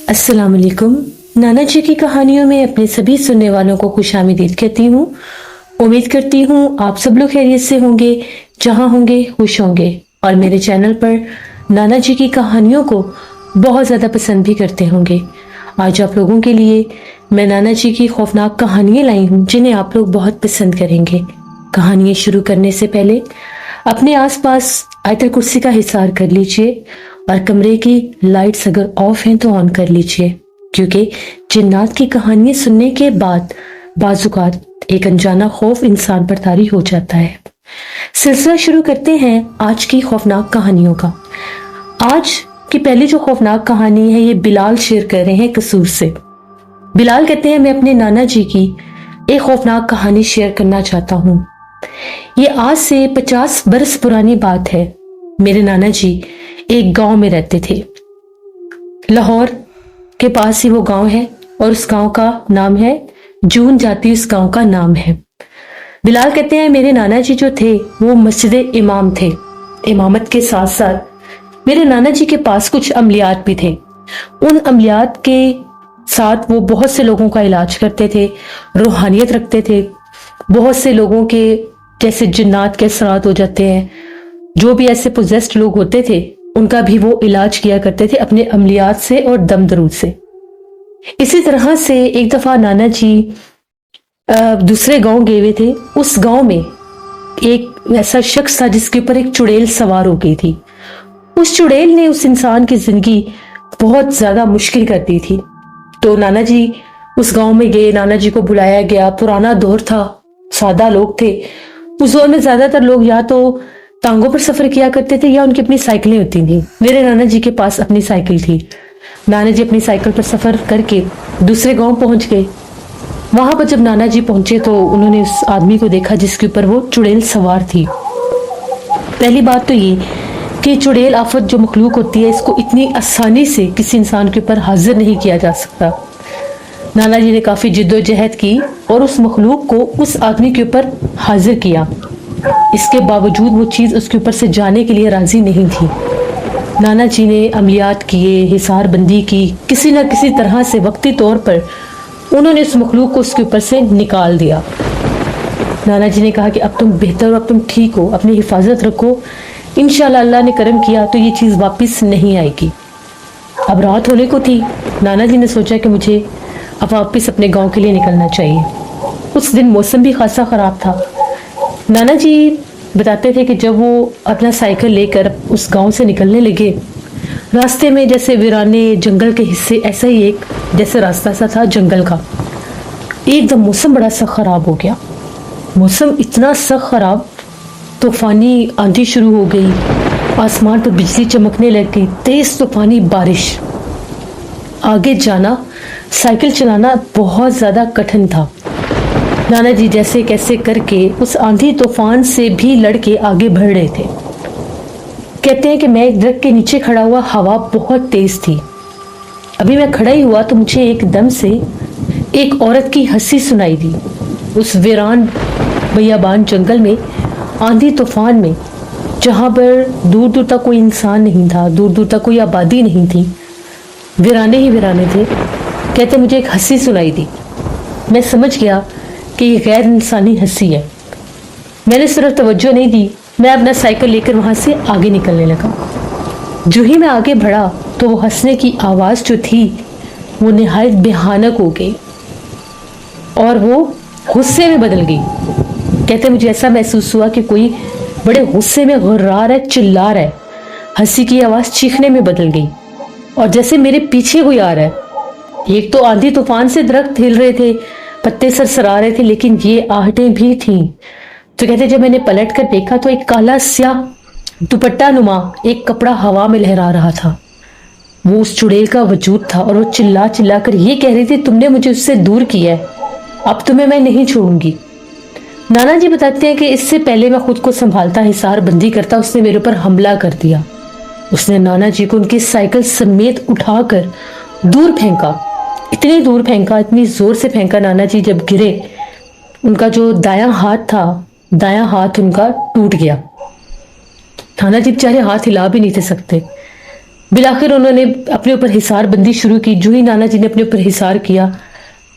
अस्सलाम वालेकुम। नाना जी की कहानियों में अपने सभी सुनने वालों को खुशामदीद कहती हूँ। उम्मीद करती हूँ आप सब लोग खैरियत से होंगे, जहाँ होंगे खुश होंगे और मेरे चैनल पर नाना जी की कहानियों को बहुत ज़्यादा पसंद भी करते होंगे। आज आप लोगों के लिए मैं नाना जी की खौफनाक कहानियाँ लाई हूँ जिन्हें आप लोग बहुत पसंद करेंगे। कहानियाँ शुरू करने से पहले अपने आसपास आयतल कुर्सी का हिसार कर लीजिए और कमरे की लाइट्स अगर ऑफ हैं तो ऑन कर लीजिए, क्योंकि जिन्नात की कहानियां सुनने के बाद बाजुकात एक अनजाना खौफ इंसान पर तारी हो जाता है। सिलसिला शुरू करते हैं आज की खौफनाक कहानियों का। आज की पहली जो खौफनाक कहानी है ये बिलाल शेयर कर रहे हैं कसूर से। बिलाल कहते हैं, मैं अपने नाना जी की एक खौफनाक कहानी शेयर करना चाहता हूँ। ये आज से 50 बरस पुरानी बात है। मेरे नाना जी एक गांव में रहते थे। लाहौर के पास ही वो गांव है और उस गांव का नाम है जून जाती, उस गांव का नाम है। बिलाल कहते हैं, मेरे नाना जी जो थे वो मस्जिद इमाम थे। इमामत के साथ साथ मेरे नाना जी के पास कुछ अमलियात भी थे। उन अमलियात के साथ वो बहुत से लोगों का इलाज करते थे, रूहानियत रखते थे। बहुत से लोगों के जैसे जिन्नात के असरात हो जाते हैं, जो भी ऐसे पोजेस्ड लोग होते थे उनका भी वो इलाज किया करते थे अपने अमलियात से और दम दरूद से। इसी तरह से एक दफा नाना जी दूसरे गांव गए हुए थे। उस गांव में एक ऐसा शख्स था जिसके ऊपर एक चुड़ैल सवार हो गई थी। उस चुड़ैल ने उस इंसान की जिंदगी बहुत ज्यादा मुश्किल कर दी थी। तो नाना जी उस गांव में गए, नाना जी को बुलाया गया। पुराना दौर था, सादा लोग थे। उस दौर में ज्यादातर लोग या तो टांगों पर सफर किया करते थे या उनकी अपनी साइकिलें होती थी। मेरे नाना जी के पास अपनी साइकिल थी। नाना जी अपनी साइकिल पर सफर करके दूसरे गांव पहुंच गए। वहां पर जब नाना जी पहुंचे तो उन्होंने उस आदमी को देखा जिसके ऊपर वो चुड़ैल सवार थी। पहली बात तो ये कि चुड़ैल आफत जो मखलूक होती है, इसको इतनी आसानी से किसी इंसान के ऊपर हाजिर नहीं किया जा सकता। नाना जी ने काफी जिद्दोजहद की और उस मखलूक को उस आदमी के ऊपर हाजिर किया। इसके बावजूद वो चीज उसके ऊपर से जाने के लिए राजी नहीं थी। नाना जी ने अमलियात किए, हिसार बंदी की, किसी न किसी तरह से वक्ती तौर पर उन्होंने उस मखलूक को उसके ऊपर से निकाल दिया। नाना जी ने कहा कि अब तुम बेहतर हो, अब तुम ठीक हो, अपनी हिफाजत रखो, इंशाल्लाह अल्लाह ने करम किया तो ये चीज वापस नहीं आएगी। अब रात होने को थी। नाना जी ने सोचा कि मुझे अब वापस अपने गांव के लिए निकलना चाहिए। उस दिन मौसम भी खासा खराब था। नाना जी बताते थे कि जब वो अपना साइकिल लेकर उस गांव से निकलने लगे, रास्ते में जैसे वीराने जंगल के हिस्से, ऐसा ही एक जैसे रास्ता सा था जंगल का। एकदम मौसम बड़ा सा खराब हो गया। मौसम इतना सख्त खराब, तूफानी आंधी शुरू हो गई, आसमान पर बिजली चमकने लग गई, तेज तूफानी बारिश। आगे जाना, साइकिल चलाना बहुत ज्यादा कठिन था। नाना जी जैसे कैसे करके उस आंधी तूफान से भी लड़के आगे बढ़ रहे थे। कहते हैं कि मैं एक दरख्त के नीचे खड़ा हुआ, हवा बहुत तेज थी। अभी मैं खड़ा ही हुआ तो मुझे एकदम से एक औरत की हंसी सुनाई दी। उस वीरान बियाबान जंगल में, आंधी तूफान में, जहां पर दूर दूर तक कोई इंसान नहीं था, दूर दूर तक कोई आबादी नहीं थी, वीराने ही वीराने थे। कहते मुझे एक हंसी सुनाई दी। मैं समझ गया कि ये गैर इंसानी हंसी है। मैंने सिर्फ तवज्जो नहीं दी, मैं अपना साइकिल लेकर वहां से आगे निकलने लगा। जो ही मैं आगे बढ़ा तो वो हंसने की आवाज जो थी वो निहायत भयानक हो गई और वो गुस्से में बदल गई। कहते मुझे ऐसा महसूस हुआ कि कोई बड़े गुस्से में गुर्रा रहा है, चिल्ला रहा है। हंसी की आवाज चीखने में बदल गई और जैसे मेरे पीछे कोई आ रहा है। एक तो आंधी तूफान से दरख्त हिल रहे थे, पत्ते सरसरा रहे थे, लेकिन ये आहटें भी थीं। तो कहते जब मैंने पलट कर देखा तो एक काला स्याह दुपट्टा नुमा एक कपड़ा हवा में लहरा रहा था। वो उस चुड़ैल का वजूद था और वो चिल्ला चिल्ला कर ये कह रही थी, तुमने मुझे उससे दूर किया है, अब तुम्हें मैं नहीं छोड़ूंगी। नाना जी बताते हैं कि इससे पहले मैं खुद को संभालता, हिसार बंदी करता, उसने मेरे ऊपर हमला कर दिया। उसने नाना जी को उनकी साइकिल समेत उठाकर दूर फेंका। इतनी दूर फेंका, इतनी जोर से फेंका, नाना जी जब गिरे उनका जो दायां हाथ था, दायां हाथ उनका टूट गया। नाना जी बेचारे हाथ हिला भी नहीं थे सकते। बिलाखिर उन्होंने अपने ऊपर हिसार बंदी शुरू की। जो ही नाना जी ने अपने ऊपर हिसार किया,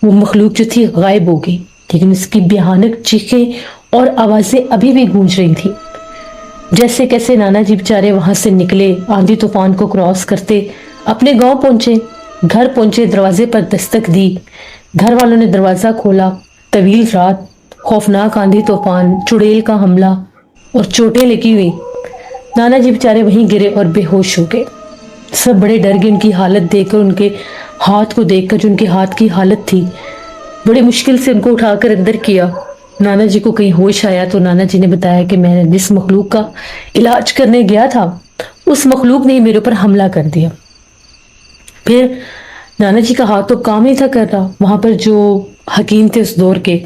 वो मखलूक जो थी गायब हो गई, लेकिन उसकी भयानक चीखें और आवाजें अभी भी गूंज रही थी। जैसे कैसे नाना जी बेचारे वहां से निकले, आंधी तूफान को क्रॉस करते अपने गांव पहुंचे। घर पहुंचे, दरवाजे पर दस्तक दी, घर वालों ने दरवाजा खोला। तवील रात, खौफनाक आंधी तूफान, चुड़ैल का हमला और चोटें लगी हुई। नाना जी बेचारे वहीं गिरे और बेहोश हो गए। सब बड़े डर गए उनकी हालत देखकर, उनके हाथ को देखकर जो उनके हाथ की हालत थी। बड़ी मुश्किल से उनको उठाकर अंदर किया। नाना जी को कहीं होश आया तो नाना जी ने बताया कि मैं जिस मखलूक का इलाज करने गया था, उस मखलूक ने मेरे ऊपर हमला कर दिया। फिर नाना जी का हाथ तो काम नहीं था कर रहा। वहां पर जो हकीम थे उस दौर के,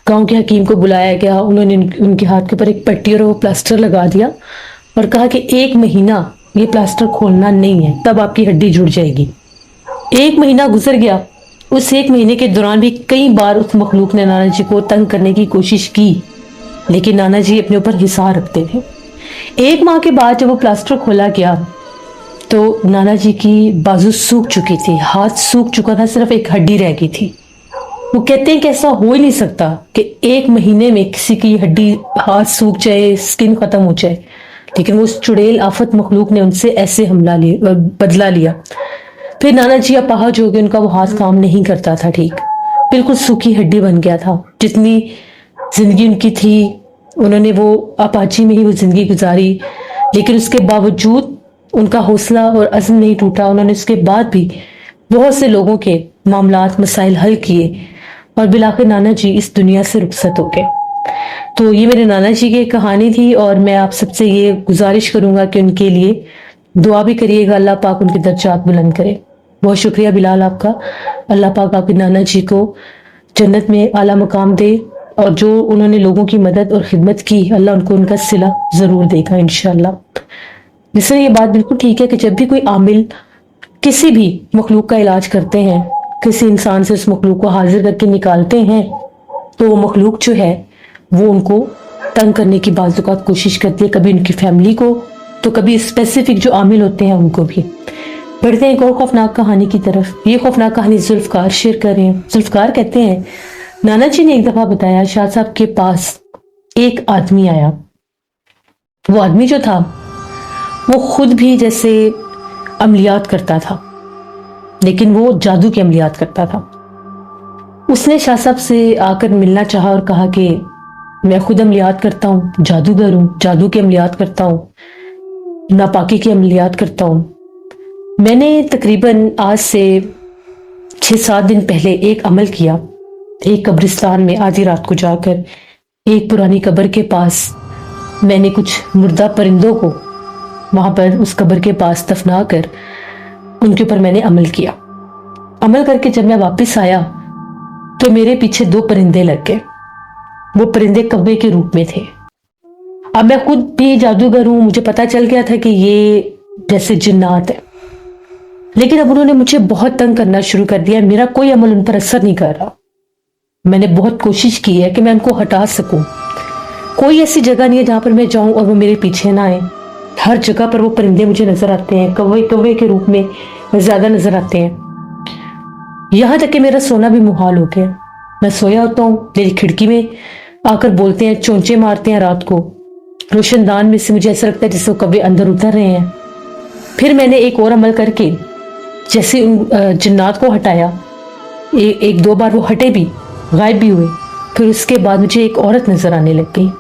गांव के हकीम को बुलाया गया। उन्होंने उनके हाथ के ऊपर एक पट्टी और वो प्लास्टर लगा दिया और कहा कि 1 महीना ये प्लास्टर खोलना नहीं है, तब आपकी हड्डी जुड़ जाएगी। 1 महीना गुजर गया। उस 1 महीने के दौरान भी कई बार उस मखलूक ने नाना जी को तंग करने की कोशिश की, लेकिन नाना जी अपने ऊपर हिसार रखते थे। 1 माह के बाद जब वो प्लास्टर खोला गया तो नाना जी की बाजू सूख चुकी थी, हाथ सूख चुका था, सिर्फ एक हड्डी रह गई थी। वो कहते हैं कि ऐसा हो ही नहीं सकता कि 1 महीने में किसी की हड्डी, हाथ सूख जाए, स्किन खत्म हो जाए, लेकिन वो उस चुड़ैल आफत मखलूक ने उनसे ऐसे हमला लिया, बदला लिया। फिर नाना जी अपाहज हो गए, उनका वो हाथ काम नहीं करता था ठीक, बिल्कुल सूखी हड्डी बन गया था। जितनी जिंदगी उनकी थी, उन्होंने वो अपाची में ही वो जिंदगी गुजारी, लेकिन उसके बावजूद उनका हौसला और अज़्म नहीं टूटा। उन्होंने उसके बाद भी बहुत से लोगों के मामलात, मसाइल हल किए और बिलाखिर नाना जी इस दुनिया से रुखसत हो गए। तो ये मेरे नाना जी की कहानी थी और मैं आप सबसे ये गुजारिश करूंगा कि उनके लिए दुआ भी करिएगा, अल्लाह पाक उनके दर्जात बुलंद करे। बहुत शुक्रिया बिलाल आपका। अल्लाह पाक आपके नाना जी को जन्नत में आला मकाम दे और जो उन्होंने लोगों की मदद और खिदमत की, अल्लाह उनको उनका सिला जरूर देगा इंशाल्लाह। जिससे ये बात बिल्कुल ठीक है कि जब भी कोई आमिल किसी भी मखलूक का इलाज करते हैं, किसी इंसान से उस मखलूक को हाजिर करके निकालते हैं, तो वो मखलूक जो है वो उनको तंग करने की बाज़ औक़ात कोशिश करती है, कभी उनकी फैमिली को तो कभी स्पेसिफिक जो आमिल होते हैं उनको भी। बढ़ते हैं एक और खौफनाक कहानी की तरफ। ये खौफनाक कहानी जुल्फ़कार शेयर कर रहे हैं। जुल्फ़कार कहते हैं, नाना जी ने एक दफा बताया शाह साहब के पास एक आदमी आया। वो आदमी जो था वो खुद भी जैसे अमलियात करता था, लेकिन वो जादू के अमलियात करता था। उसने शाह साहब से आकर मिलना चाहा और कहा कि मैं खुद अमलियात करता हूँ, जादूगर हूँ, जादू के अमलियात करता हूँ, नापाकी के अमलियात करता हूँ। मैंने तकरीबन आज से 6-7 दिन पहले एक अमल किया। एक कब्रिस्तान में आधी रात को जाकर एक पुरानी कब्र के पास मैंने कुछ मुर्दा परिंदों को वहां पर उस कब्र के पास दफना कर उनके ऊपर मैंने अमल किया। अमल करके जब मैं वापस आया तो मेरे पीछे 2 परिंदे लग गए। वो परिंदे कौवे के रूप में थे। अब मैं खुद भी जादूगर हूं, मुझे पता चल गया था कि ये जैसे जिन्नात है, लेकिन अब उन्होंने मुझे बहुत तंग करना शुरू कर दिया। मेरा कोई अमल उन पर असर नहीं कर रहा। मैंने बहुत कोशिश की है कि मैं उनको हटा सकूं। कोई ऐसी जगह नहीं है जहां पर मैं जाऊं और वो मेरे पीछे ना आए। हर जगह पर वो परिंदे मुझे नजर आते हैं, कौवे के रूप में ज्यादा नजर आते हैं। यहां तक कि मेरा सोना भी मुहाल हो गया। मैं सोया होता हूँ, मेरी खिड़की में आकर बोलते हैं, चोंचे मारते हैं रात को। रोशनदान में से मुझे ऐसा लगता है जैसे वो कभी अंदर उतर रहे हैं। फिर मैंने एक और अमल करके जैसे उन जिन्नात को हटाया, एक 2 बार वो हटे भी, गायब भी हुए। फिर उसके बाद मुझे एक औरत नजर आने लग गई।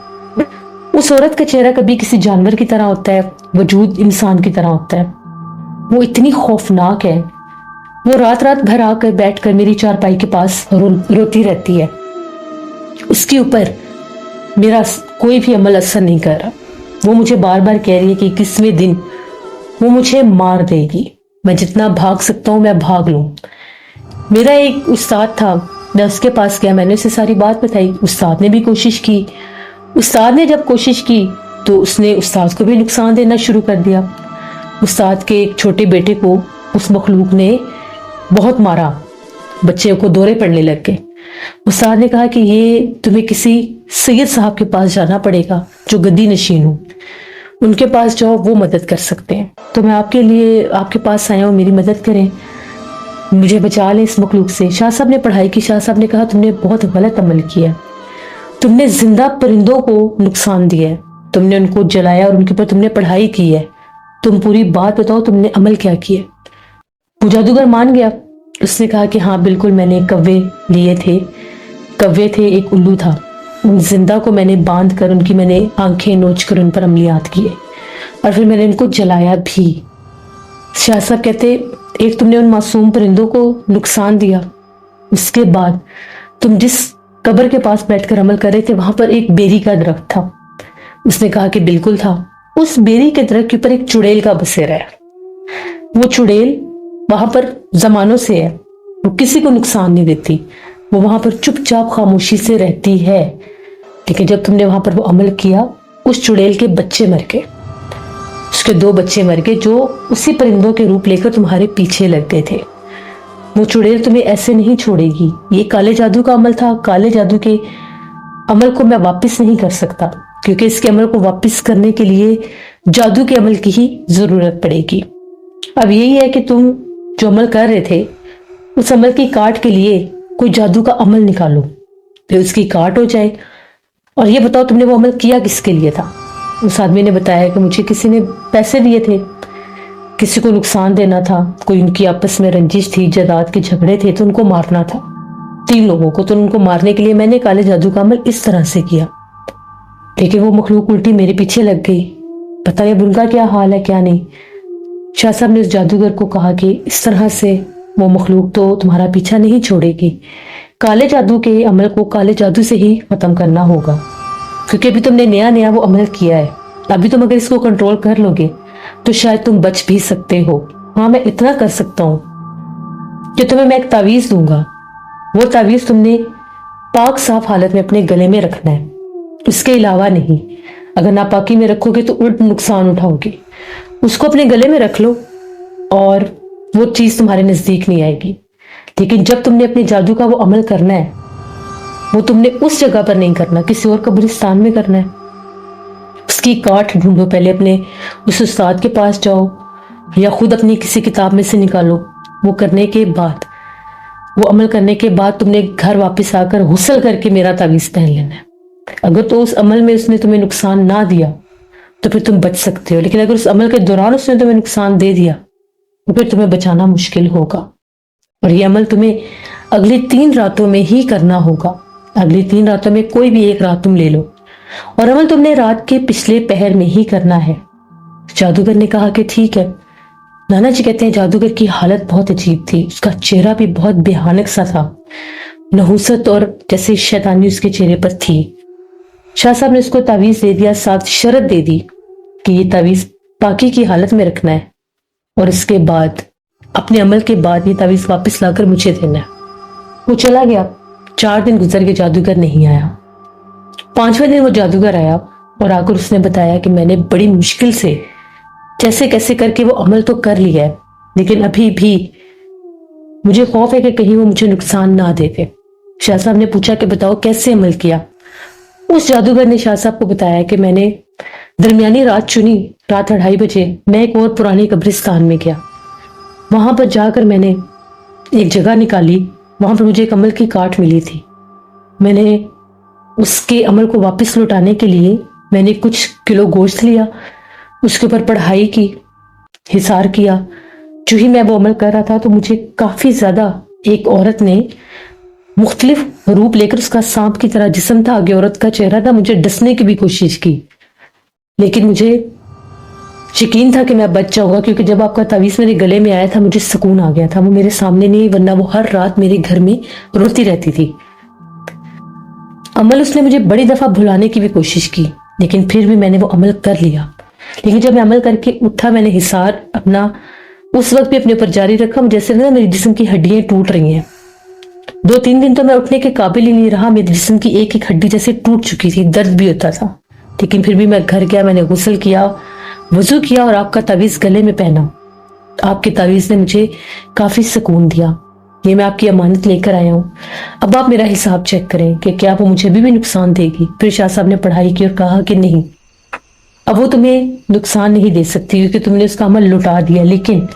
उस औरत का चेहरा कभी किसी जानवर की तरह होता है, वजूद इंसान की तरह होता है। वो इतनी खौफनाक है। वो रात रात भर आकर बैठकर मेरी चारपाई के पास रोती रहती है। उसके ऊपर मेरा कोई भी अमल असर नहीं कर रहा। वो मुझे बार बार कह रही है कि 21वें दिन वो मुझे मार देगी। मैं जितना भाग सकता हूँ मैं भाग लूं। मेरा एक उस्ताद था, मैं उसके पास गया, मैंने उसे सारी बात बताई। उस्ताद ने भी कोशिश की। उस्ताद ने जब कोशिश की तो उसने उस्ताद को भी नुकसान देना शुरू कर दिया। उस्ताद के एक छोटे बेटे को उस मखलूक ने बहुत मारा, बच्चे को दौरे पड़ने लग गए। उस्ताद ने कहा कि ये तुम्हें किसी सैयद साहब के पास जाना पड़ेगा जो गद्दी नशीन हो। ان کے پاس جاؤ، وہ مدد کر سکتے ہیں. تو میں آپ کے لیے آپ کے پاس آیا ہوں، میری مدد کریں، مجھے بچا لیں اس مخلوق سے. شاہ صاحب نے پڑھائی کی. شاہ صاحب نے کہا تم نے بہت غلط عمل کیا، تم نے زندہ پرندوں کو نقصان دیا ہے، تم نے ان کو جلایا اور ان کے اوپر تم نے پڑھائی کی ہے. تم پوری بات بتاؤ، تم نے عمل کیا کیا؟ وہ جادوگر مان گیا. اس نے کہا کہ ہاں بالکل، میں نے کوے لیے تھے. کوے تھے، ایک الو تھا. ان زندہ کو میں نے باندھ کر ان کی میں نے آنکھیں نوچ کر ان پر عملیات کیے اور پھر میں نے ان کو جلایا بھی. شاہ صاحب کہتے ایک تم نے ان معصوم پرندوں کو نقصان دیا، اس کے بعد تم جس قبر کے پاس بیٹھ کر عمل کر رہے تھے وہاں پر ایک بیری کا درخت تھا. اس نے کہا کہ بالکل تھا. اس بیری کے درخت کے اوپر ایک چڑیل کا بسیرا ہے. وہ چڑیل وہاں پر زمانوں سے ہے، وہ کسی کو نقصان نہیں دیتی، وہ وہاں پر چپ چاپ خاموشی سے رہتی ہے. لیکن جب تم نے وہاں پر وہ عمل کیا، اس چڑیل کے بچے مر گئے، اس کے 2 بچے مر گئے جو اسی پرندوں کے روپ لے کر تمہارے پیچھے لگ گئے تھے. وہ چڑیل تمہیں ایسے نہیں چھوڑے گی. یہ کالے جادو کا عمل تھا. کالے جادو کے عمل کو میں واپس نہیں کر سکتا، کیونکہ اس کے عمل کو واپس کرنے کے لیے جادو کے عمل کی ہی ضرورت پڑے گی. اب یہی ہے کہ تم جو عمل کر رہے تھے، اس عمل کی کاٹ کے لیے کوئی جادو کا عمل نکالو، پھر اس کی کاٹ ہو جائے. اور یہ بتاؤ تم نے وہ عمل کیا کس کے لیے تھا؟ اس آدمی نے بتایا کہ مجھے کسی نے پیسے دیے تھے، کسی کو نقصان دینا تھا، کوئی ان کی آپس میں رنجش تھی، جائیداد کے جھگڑے تھے، تو ان کو مارنا تھا، 3 لوگوں کو. تو ان کو مارنے کے لیے میں نے کالے جادو کا عمل اس طرح سے کیا. لیکن وہ مخلوق الٹی میرے پیچھے لگ گئی. پتہ ہے اب ان کا کیا حال ہے کیا نہیں. شاہ صاحب نے اس جادوگر کو کہا کہ اس طرح سے وہ مخلوق تو تمہارا پیچھا نہیں چھوڑے گی. کالے جادو کے عمل کو کالے جادو سے ہی ختم کرنا ہوگا، کیونکہ ابھی تم نے نیا وہ عمل کیا ہے. ابھی تم اگر اس کو کنٹرول کر لو گے تو شاید تم بچ بھی سکتے ہو. ہاں میں اتنا کر سکتا ہوں کہ تمہیں میں ایک تعویذ دوں گا. وہ تعویذ تم نے پاک صاف حالت میں اپنے گلے میں رکھنا ہے، اس کے علاوہ نہیں. اگر ناپاکی میں رکھو گے تو الٹ نقصان اٹھاؤ گے. اس کو اپنے گلے میں رکھ لو اور وہ چیز تمہارے نزدیک نہیں آئے گی. لیکن جب تم نے اپنے جادو کا وہ عمل کرنا ہے، وہ تم نے اس جگہ پر نہیں کرنا، کسی اور قبرستان میں کرنا ہے. اس کی کاٹ ڈھونڈو، پہلے اپنے اس استاد کے پاس جاؤ یا خود اپنی کسی کتاب میں سے نکالو. وہ کرنے کے بعد، وہ عمل کرنے کے بعد تم نے گھر واپس آ کر غسل کر کے میرا تعویذ پہن لینا ہے. اگر تو اس عمل میں اس نے تمہیں نقصان نہ دیا تو پھر تم بچ سکتے ہو، لیکن اگر اس عمل کے دوران اس نے تمہیں نقصان دے دیا تو پھر تمہیں بچانا مشکل ہوگا. اور یہ عمل تمہیں اگلی 3 راتوں میں ہی کرنا ہوگا. اگلی 3 راتوں میں کوئی بھی ایک رات تم لے لو اور عمل تم نے رات کے پچھلے پہر میں ہی کرنا ہے. جادوگر نے کہا کہ ٹھیک ہے. نانا جی کہتے ہیں جادوگر کی حالت بہت عجیب تھی، اس کا چہرہ بھی بہت بھیانک سا تھا، نحوست اور جیسے شیطانی اس کے چہرے پر تھی. شاہ صاحب نے اس کو تعویذ دے دیا، ساتھ شرط دے دی کہ یہ تعویذ پاکی کی حالت میں رکھنا ہے اور اس کے بعد اپنے عمل کے بعد یہ تعویذ واپس لا کر مجھے دینا ہے. وہ چلا گیا. 4 دن گزر کے جادوگر نہیں آیا. 5ویں دن وہ جادوگر آیا اور آ کر اس نے بتایا کہ میں نے بڑی مشکل سے جیسے کیسے کر کے وہ عمل تو کر لیا ہے، لیکن ابھی بھی مجھے خوف ہے کہ کہیں وہ مجھے نقصان نہ دے دے. شاہ صاحب نے پوچھا کہ بتاؤ کیسے عمل کیا؟ اس جادوگر نے شاہ صاحب کو بتایا کہ میں نے درمیانی رات چنی، رات 2:30 بجے میں ایک اور پرانی قبرستان میں گیا. وہاں پر جا کر میں نے ایک جگہ نکالی، وہاں پر مجھے ایک عمل کی کاٹ ملی تھی. میں نے اس کے عمل کو واپس لوٹانے کے لیے میں نے کچھ کلو گوشت لیا، اس کے اوپر پڑھائی کی، حصار کیا. جو ہی میں وہ عمل کر رہا تھا تو مجھے کافی زیادہ ایک عورت نے مختلف روپ لے کر، اس کا سانپ کی طرح جسم تھا، آگے عورت کا چہرہ تھا، مجھے ڈسنے کی بھی کوشش کی. لیکن مجھے یقین تھا کہ میں بچ جاؤں گا، کیونکہ جب آپ کا تعویذ میرے گلے میں آیا تھا مجھے سکون آ گیا تھا. وہ میرے سامنے نہیں، ورنہ وہ ہر رات میرے گھر میں روتی رہتی تھی. عمل اس نے مجھے بڑی دفعہ بھلانے کی بھی کوشش کی، لیکن پھر بھی میں نے وہ عمل کر لیا. لیکن جب میں عمل کر کے اٹھا، میں نے حصار اپنا اس وقت بھی اپنے اوپر جاری رکھا. جیسے نا میری جسم کی ہڈیاں ٹوٹ رہی ہیں. 2-3 دن تو میں اٹھنے کے قابل ہی نہیں رہا. میری جسم کی ایک ایک ہڈی جیسے ٹوٹ چکی تھی، درد بھی ہوتا تھا. لیکن پھر بھی میں گھر گیا، میں نے غسل کیا، وضو کیا اور آپ کا تعویذ گلے میں پہنا. آپ کے تعویذ نے مجھے کافی سکون دیا. یہ میں آپ کی امانت لے کر آیا ہوں. اب آپ میرا حساب چیک کریں کہ کیا وہ مجھے بھی نقصان دے گی. پھر شاہ صاحب نے پڑھائی کی اور کہا کہ نہیں، अब वो तुम्हें नुकसान नहीं दे सकती क्योंकि तुमने उसका अमल लुटा दिया, लेकिन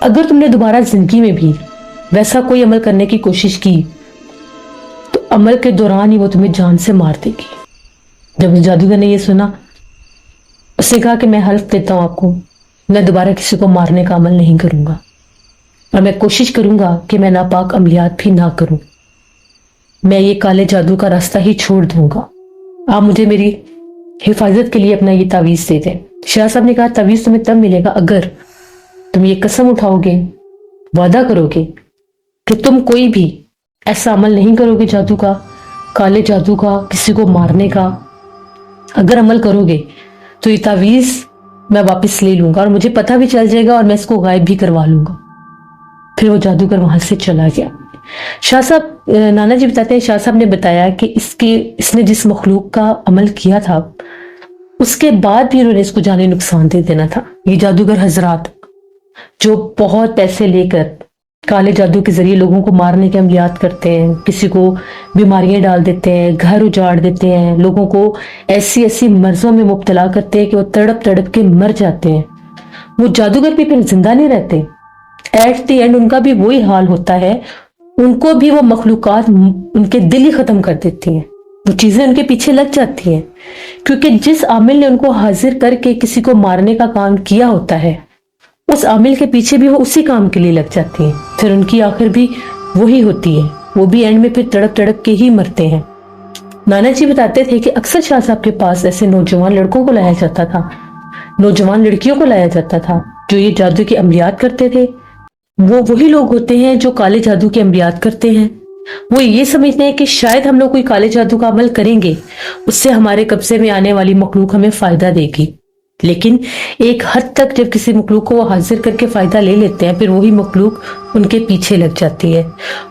अगर तुमने दोबारा जिंदगी में भी वैसा कोई अमल करने की कोशिश की तो अमल के दौरान ही वो तुम्हें जान से मार देगी। जब उस जादूगर ने ये सुना, उसने कहा कि मैं हल्फ देता हूं आपको, मैं दोबारा किसी को मारने का अमल नहीं करूंगा और मैं कोशिश करूंगा कि मैं नापाक अमलियात भी ना करूं। मैं ये काले जादू का रास्ता ही छोड़ दूंगा। आप मुझे मेरी हिफाजत के लिए अपना ये तावीज दे दें। शाह साहब ने कहा तावीज तुम्हें तब मिलेगा अगर तुम ये कसम उठाओगे, वादा करोगे कि तुम कोई भी ऐसा अमल नहीं करोगे जादू का, काले जादू का, किसी को मारने का। अगर अमल करोगे तो ये तावीज मैं वापस ले लूंगा और मुझे पता भी चल जाएगा और मैं इसको गायब भी करवा लूंगा। फिर वो जादूगर वहां से चला गया। शाह साहब, नाना जी बताते हैं, शाह साहब ने बताया कि इसने जिस मखलूक का अमल किया था उसके बाद भी उन्होंने इसको जाने नुकसान दे देना था। ये जादूगर हजरात जो बहुत पैसे लेकर काले जादू के जरिए लोगों को मारने के अमलियात करते हैं, किसी को बीमारियां डाल देते हैं, घर उजाड़ देते हैं, लोगों को ऐसी ऐसी मर्जों में मुब्तला करते हैं कि वो तड़प तड़प के मर जाते हैं। वो जादूगर भी फिर जिंदा नहीं रहते। एट द एंड उनका भी वही हाल होता है, उनको भी वो मखलूकात उनके दिल ही खत्म कर देती हैं। वो चीजें उनके पीछे लग जाती हैं क्योंकि जिस आमिल ने उनको हाजिर करके किसी को मारने का काम किया होता है, उस आमिल के पीछे भी वो उसी काम के लिए लग जाती हैं। फिर उनकी आखिर भी वही होती है, वो भी एंड में फिर तड़प तड़प के ही मरते हैं। नाना जी बताते थे कि अक्सर शाह साहब के पास ऐसे नौजवान लड़कों को लाया जाता था, नौजवान लड़कियों को लाया जाता था जो ये जादू के अमलियात करते थे। वो वही लोग होते हैं जो काले जादू के अमलियात करते हैं। वो ये समझते हैं कि शायद हम लोग कोई काले जादू का अमल करेंगे, उससे हमारे कब्जे में आने वाली मखलूक हमें फायदा देगी। लेकिन एक हद तक जब किसी मखलूक को वो हाजिर करके फायदा ले लेते हैं, फिर वही मखलूक उनके पीछे लग जाती है।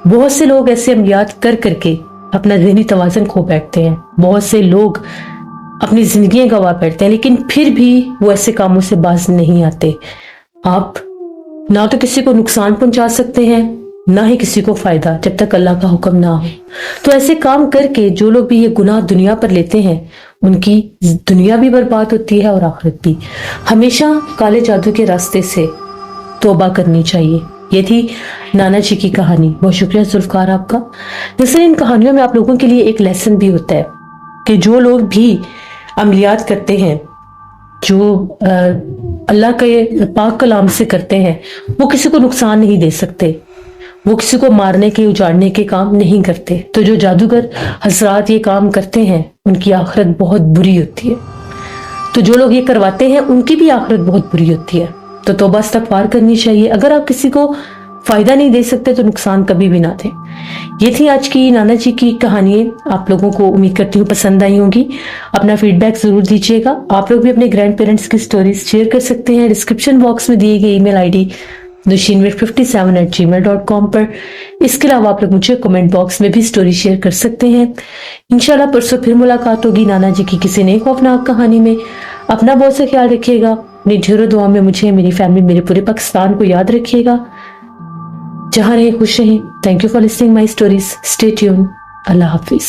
बहुत से लोग ऐसे अमलियात कर करके अपना ज़हनी तवाज़ुन खो बैठते हैं, बहुत से लोग अपनी जिंदगियां गंवा बैठते हैं, लेकिन फिर भी वो ऐसे कामों से बाज नहीं आते। आप ना तो किसी को नुकसान पहुंचा सकते हैं, ना ही किसी को फायदा, जब तक अल्लाह का हुक्म ना हो। तो ऐसे काम करके जो लोग भी ये गुनाह दुनिया पर लेते हैं, उनकी दुनिया भी बर्बाद होती है और आखिरत भी। हमेशा काले जादू के रास्ते से तौबा करनी चाहिए। ये थी नाना जी की कहानी। बहुत शुक्रिया जुल्फकार आपका। दरअसल इन कहानियों में आप लोगों के लिए एक लेसन भी होता है कि जो लोग भी अमलियात करते हैं, जो अल्लाह के पाक कलाम से करते हैं, वो किसी को नुकसान नहीं दे सकते, वो किसी को मारने के उजाड़ने के काम नहीं करते। तो जो जादूगर हजरात ये काम करते हैं उनकी आखिरत बहुत बुरी होती है। तो जो लोग ये करवाते हैं उनकी भी आखिरत बहुत बुरी होती है। तो तौबा इस्तगफार करनी चाहिए। अगर आप किसी को फायदा नहीं दे सकते तो नुकसान कभी भी ना दें। ये थी आज की नाना जी की कहानी। आप लोगों को उम्मीद करती हूँ पसंद आई होंगी। अपना फीडबैक जरूर दीजिएगा। आप लोग भी अपने ग्रैंड पेरेंट्स की स्टोरीज शेयर कर सकते हैं डिस्क्रिप्शन बॉक्स में दिए गए ईमेल आईडी nushinmir57@gmail.com पर। इसके अलावा आप लोग मुझे कमेंट बॉक्स में भी स्टोरी शेयर कर सकते हैं। इंशाल्लाह परसों फिर मुलाकात होगी नाना जी की किसी नई खौफनाक कहानी में। अपना बहुत सा ख्याल रखिएगा। अपनी ढेरों दुआ में मुझे, मेरी फैमिली, मेरे पूरे पाकिस्तान को याद रखिएगा। जहां रहे खुश रहें। Thank you for listening my stories. Stay tune. Allah Hafiz.